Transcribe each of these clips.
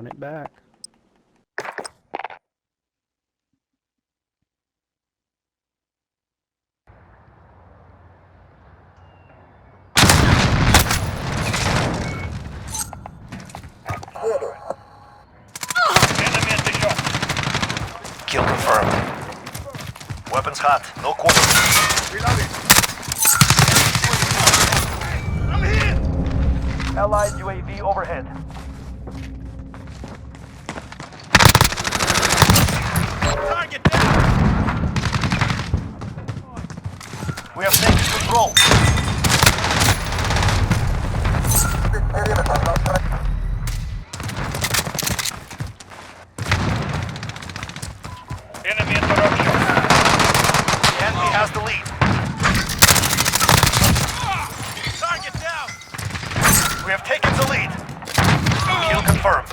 Run it back. Enemy at the shop. Kill confirmed. Weapons hot. No quarter. Reloading. I'm here. Allied UAV overhead. Target down. We have taken control. Enemy interruption. The enemy has the lead. Target down. We have taken the lead. Kill confirmed.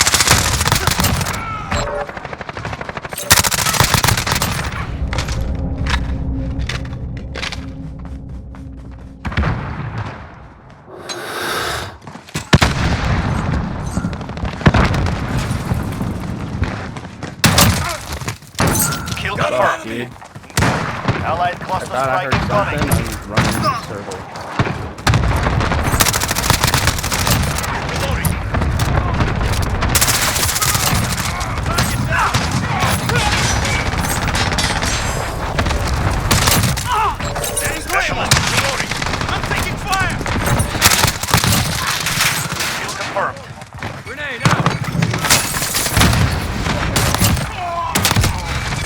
Kill Got off, confirmed. dude. Allied I cluster thought I strike heard something. incoming. I'm running in a circle. Reloading. Target down. Getting Specialist. Reloading. I'm taking fire. Kill confirmed. Grenade out.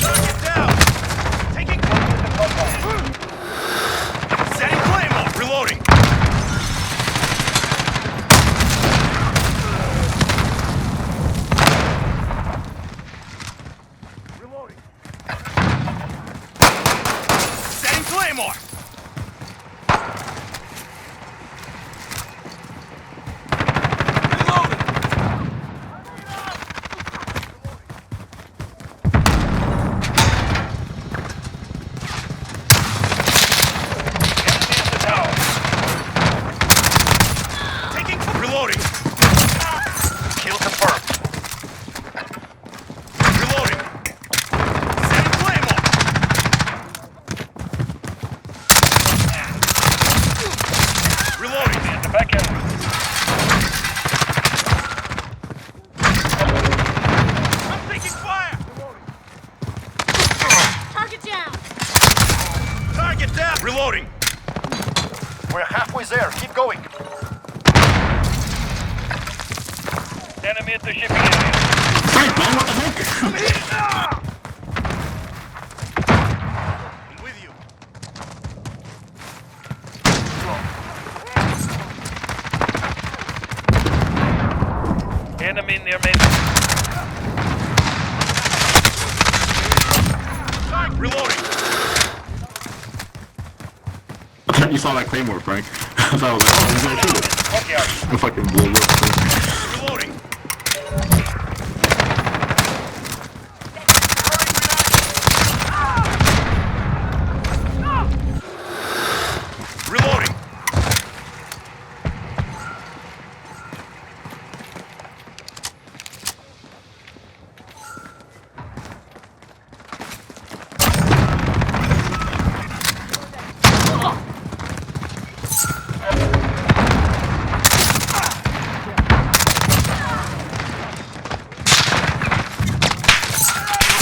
Target down. Taking Setting Claymore. Reloading. Reloading. Setting Claymore. Reloading. Enemy at the tower. Taking reloading. Kill confirmed. Reloading. Setting Claymore. Reloading. At the back end. I'm taking fire. Target down! Target down. Reloading. We're halfway there. Keep going. Enemy at the shipping area. Frank, man, what the heck? I'm hit. I'm with you. Enemy near me. Reloading. You saw that Claymore, Frank. So I was like, oh, he's gonna shoot it. Fuck yeah. I fucking blew it up. Reloading. Reloading.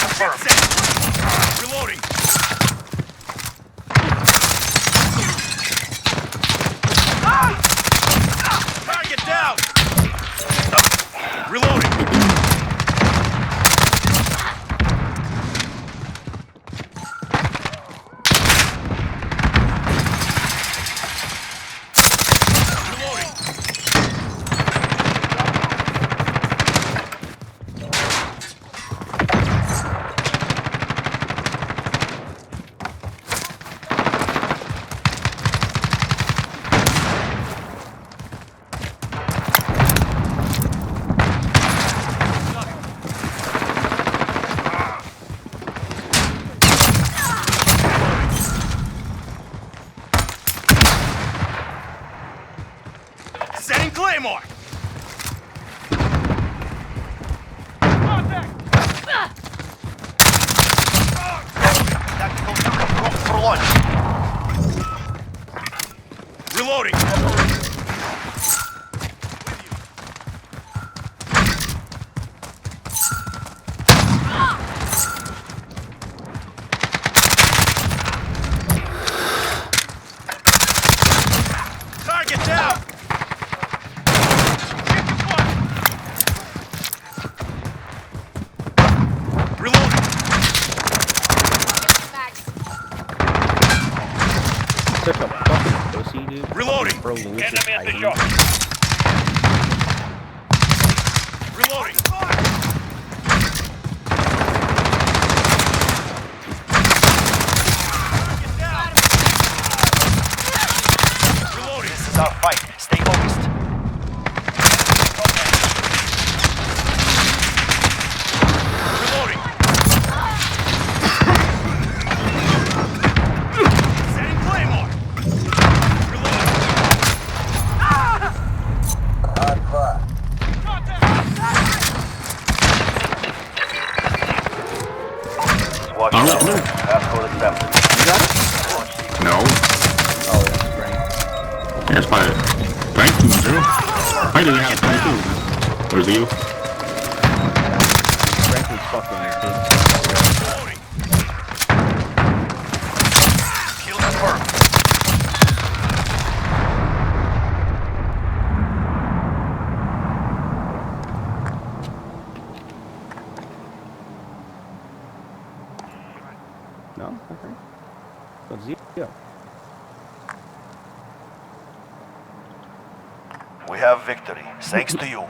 Confirmed. Reloading. Target down. Reloading. Reloading. Setting Claymore! Reloading. Target down. Reloading. Such a fucking pussy, dude. Reloading. Bro, Lewis is Enemy at the hiding. shop. Reloading. Reloading. This is our fight. Stay focused. Reloading. Setting Claymore. Reloading. Watch I'm out. not- Passcode accepted. You got it? No. Oh, that's great. Yeah, it's probably Frank 2-0. I didn't have 22. Where's you? Frankly's fucking big. Reloading. Kill confirmed. No? Okay. So zero. We have victory. Thanks to you.